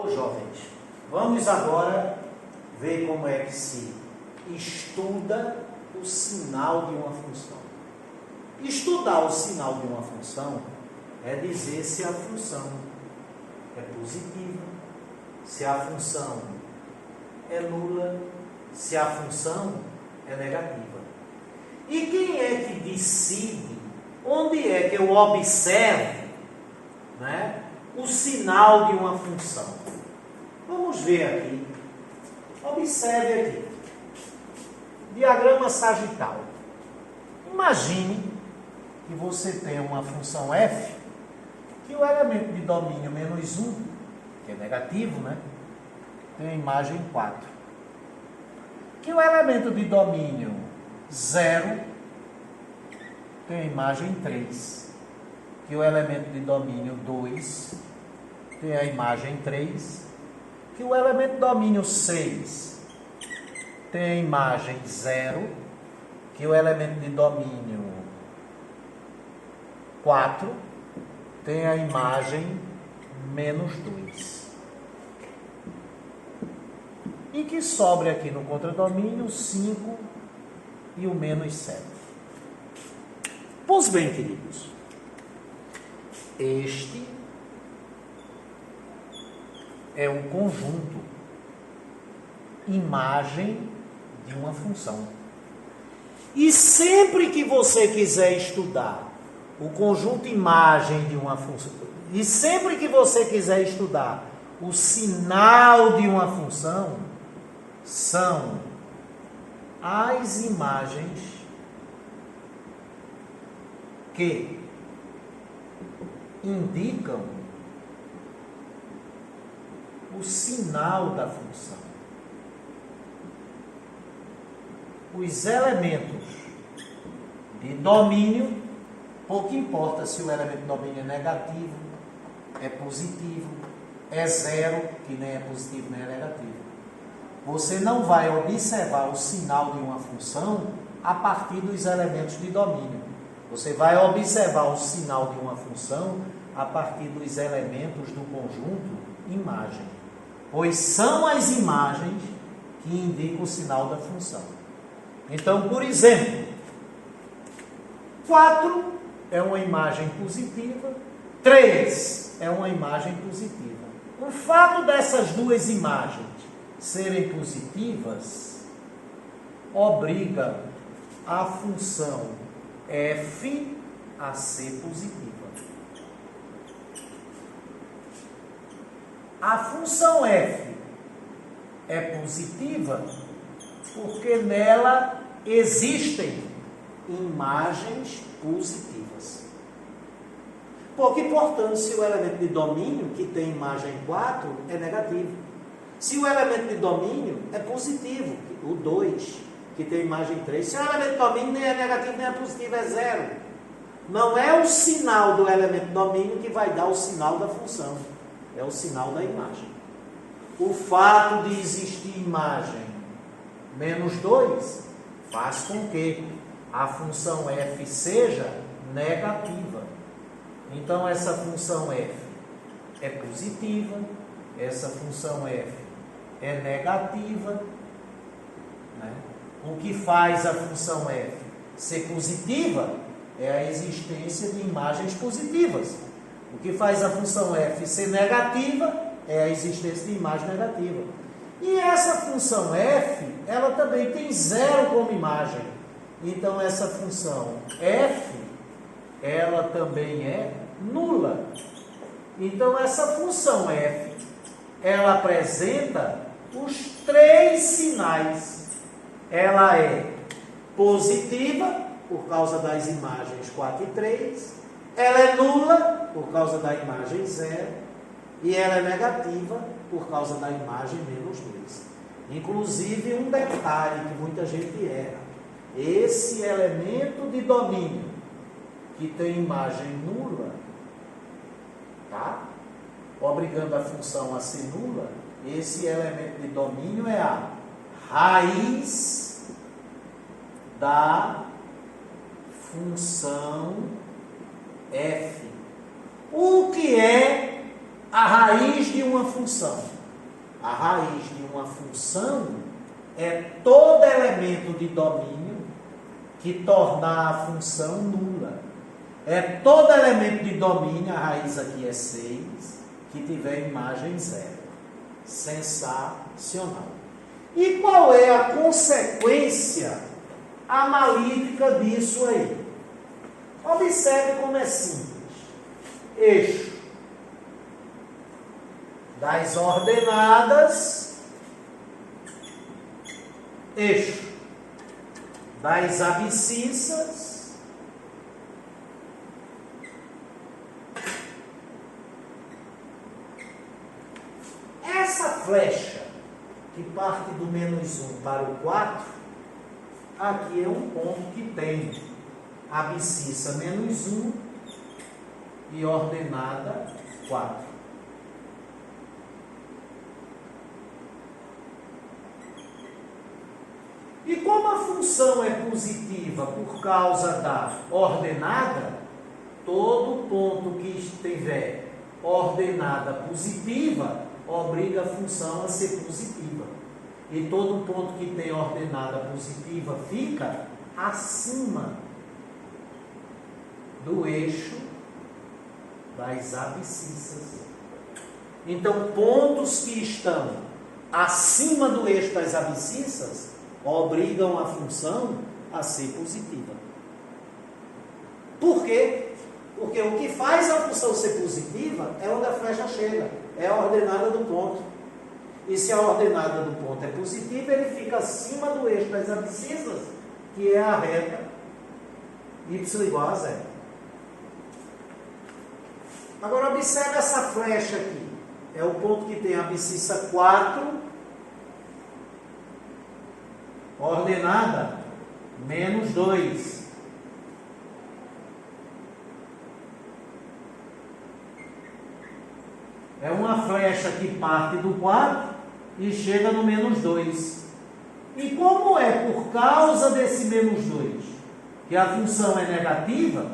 Ô jovens, vamos agora ver como é que se estuda o sinal de uma função. Estudar o sinal de uma função é dizer se a função é positiva, se a função é nula, se a função é negativa. E quem é que decide onde é que eu observo, né, o sinal de uma função? Vamos ver aqui. Observe aqui. Diagrama sagital. Imagine que você tem uma função f, que o elemento de domínio menos 1, que é negativo, né, tem a imagem 4. Que o elemento de domínio 0 tem a imagem 3. Que o elemento de domínio 2 tem a imagem 3. Que o elemento de domínio 6 tem a imagem 0. Que o elemento de domínio 4 tem a imagem menos 2. E que sobre aqui no contradomínio 5 e o menos 7. Pois bem, queridos, este é um conjunto, imagem de uma função. E sempre que você quiser estudar o conjunto imagem de uma função, e sempre que você quiser estudar o sinal de uma função, são as imagens que indicam o sinal da função. Os elementos de domínio, pouco importa se o elemento de domínio é negativo, é positivo, é zero, que nem é positivo nem é negativo. Você não vai observar o sinal de uma função a partir dos elementos de domínio. Você vai observar o sinal de uma função a partir dos elementos do conjunto imagem, pois são as imagens que indicam o sinal da função. Então, por exemplo, 4 é uma imagem positiva, 3 é uma imagem positiva. O fato dessas duas imagens serem positivas obriga a função f a ser positiva. A função f é positiva porque nela existem imagens positivas. Pouco importante se o elemento de domínio, que tem imagem 4, é negativo. Se o elemento de domínio é positivo, o 2, que tem imagem 3. Se o elemento de domínio nem é negativo nem é positivo, é 0. Não é o sinal do elemento de domínio que vai dar o sinal da função. É o sinal da imagem. O fato de existir imagem menos 2 faz com que a função f seja negativa. Então, essa função f é positiva, essa função f é negativa, né? O que faz a função f ser positiva é a existência de imagens positivas. O que faz a função f ser negativa é a existência de imagem negativa. E essa função f, ela também tem 0 como imagem. Então, essa função f, ela também é nula. Então, essa função f, ela apresenta os 3 sinais. Ela é positiva, por causa das imagens 4 e 3. Ela é nula, por causa da imagem 0. E ela é negativa, por causa da imagem menos 2. Inclusive, um detalhe que muita gente erra. Esse elemento de domínio, que tem imagem nula, tá? Obrigando a função a ser nula, esse elemento de domínio é a raiz da função f. O que é a raiz de uma função. A raiz de uma função é todo elemento de domínio que tornar a função nula. É todo elemento de domínio, a raiz aqui é 6, que tiver imagem 0. Sensacional. E qual é a consequência analítica disso aí? Observe como é simples. Eixo das ordenadas, eixo das abscissas, essa flecha que parte do -1 para o 4, aqui é um ponto que tem abscissa -1 e ordenada 4. E como a função é positiva por causa da ordenada, todo ponto que estiver ordenada positiva obriga a função a ser positiva. E todo ponto que tem ordenada positiva fica acima do eixo das abscissas. Então, pontos que estão acima do eixo das abscissas obrigam a função a ser positiva. Por quê? Porque o que faz a função ser positiva é onde a flecha chega, é a ordenada do ponto. E se a ordenada do ponto é positiva, ele fica acima do eixo das abscissas, que é a reta y igual a 0. Agora observe essa flecha aqui. É o ponto que tem a abscissa 4, ordenada -2. É uma flecha que parte do 4 e chega no -2. E como é por causa desse -2 que a função é negativa,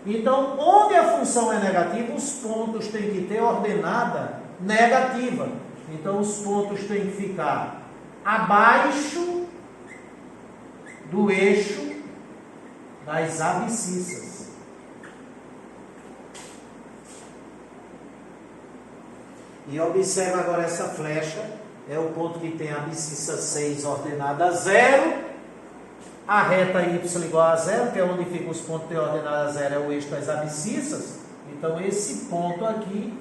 então onde a função é negativa, os pontos têm que ter ordenada negativa. Então os pontos têm que ficar abaixo do eixo das abscissas. E observa agora essa flecha, é o ponto que tem a abscissa 6 ordenada a 0, a reta y igual a 0, que é onde ficam os pontos que tem ordenada a 0, é o eixo das abscissas. Então esse ponto aqui,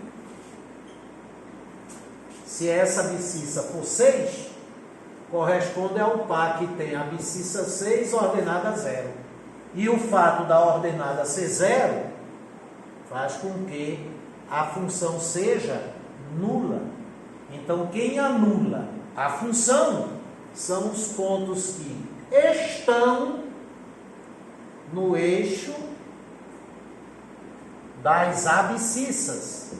se essa abscissa for 6, corresponde ao par que tem a abscissa 6 ordenada a 0. E o fato da ordenada ser 0 faz com que a função seja nula. Então, quem anula a função são os pontos que estão no eixo das abscissas.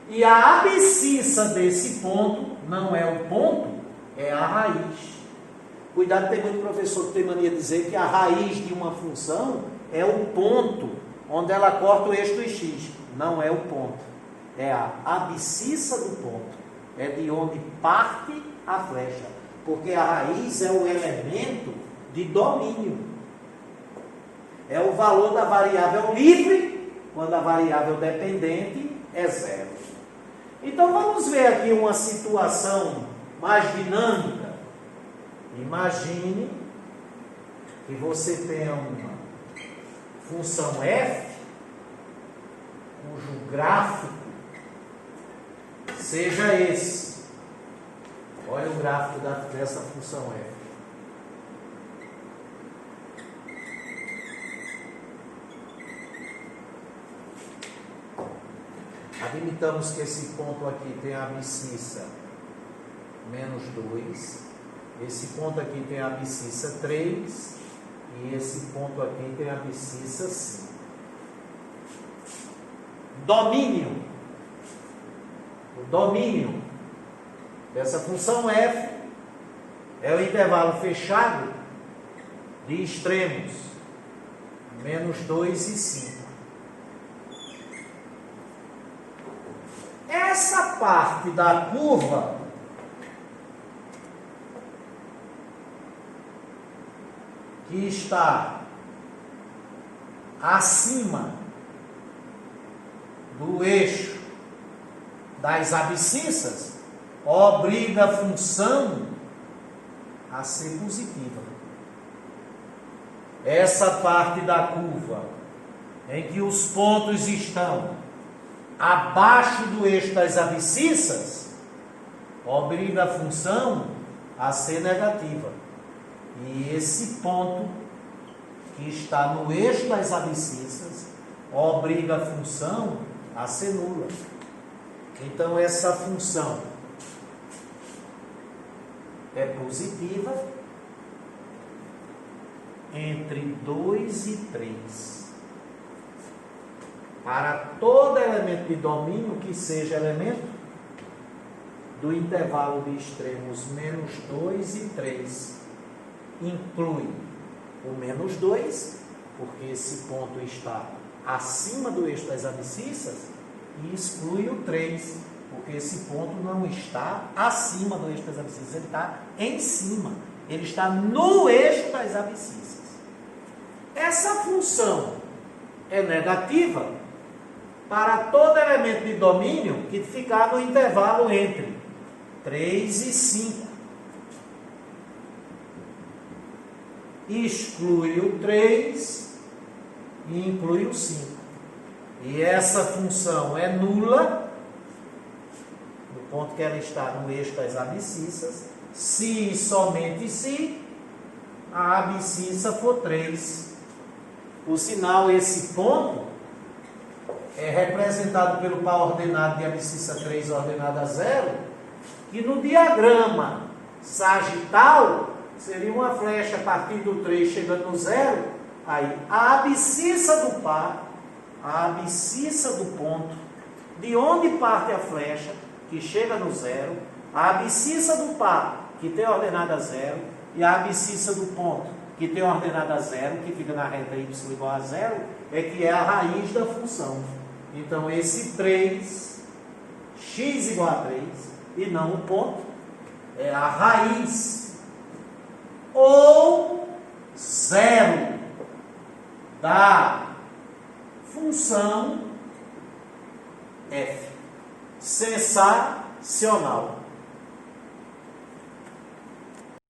E a abscissa desse ponto não é o ponto, é a raiz. Cuidado, tem muito professor que tem mania de dizer que a raiz de uma função é o ponto onde ela corta o eixo do x. Não é o ponto. É a abscissa do ponto. É de onde parte a flecha. Porque a raiz é o elemento de domínio. É o valor da variável livre, quando a variável dependente é 0. Então vamos ver aqui uma situação mais dinâmica. Imagine que você tenha uma função f, cujo gráfico seja esse. Olha o gráfico dessa função f. Admitamos que esse ponto aqui tem a abscissa -2, esse ponto aqui tem a abscissa 3 e esse ponto aqui tem a abscissa 5. Domínio. O domínio dessa função f é o intervalo fechado de extremos -2 e 5. essa parte da curva que está acima do eixo das abscissas obriga a função a ser positiva. Essa parte da curva em que os pontos estão abaixo do eixo das abscissas obriga a função a ser negativa. E esse ponto que está no eixo das abscissas obriga a função a ser nula. Então essa função é positiva entre 2 e 3. Para todo elemento de domínio que seja elemento do intervalo de extremos menos 2 e 3, inclui o menos 2, porque esse ponto está acima do eixo das abscissas, e exclui o 3, porque esse ponto não está acima do eixo das abscissas, ele está em cima, ele está no eixo das abscissas. Essa função é negativa para todo elemento de domínio que ficar no intervalo entre 3 e 5. Exclui o 3 e inclui o 5. E essa função é nula, no ponto que ela está no eixo das abscissas, se e somente se a abscissa for 3. Por sinal, esse ponto é representado pelo par ordenado de abscissa 3 ordenada a 0, que no diagrama sagital seria uma flecha a partir do 3 chegando no 0, aí a abscissa do par, a abscissa do ponto, de onde parte a flecha, que chega no 0, a abscissa do par, que tem ordenada a 0, e a abscissa do ponto, que tem ordenada a 0, que fica na reta y igual a 0, é que é a raiz da função. Então, esse 3, x igual a 3, e não o ponto, é a raiz, ou 0 da função f, sensacional.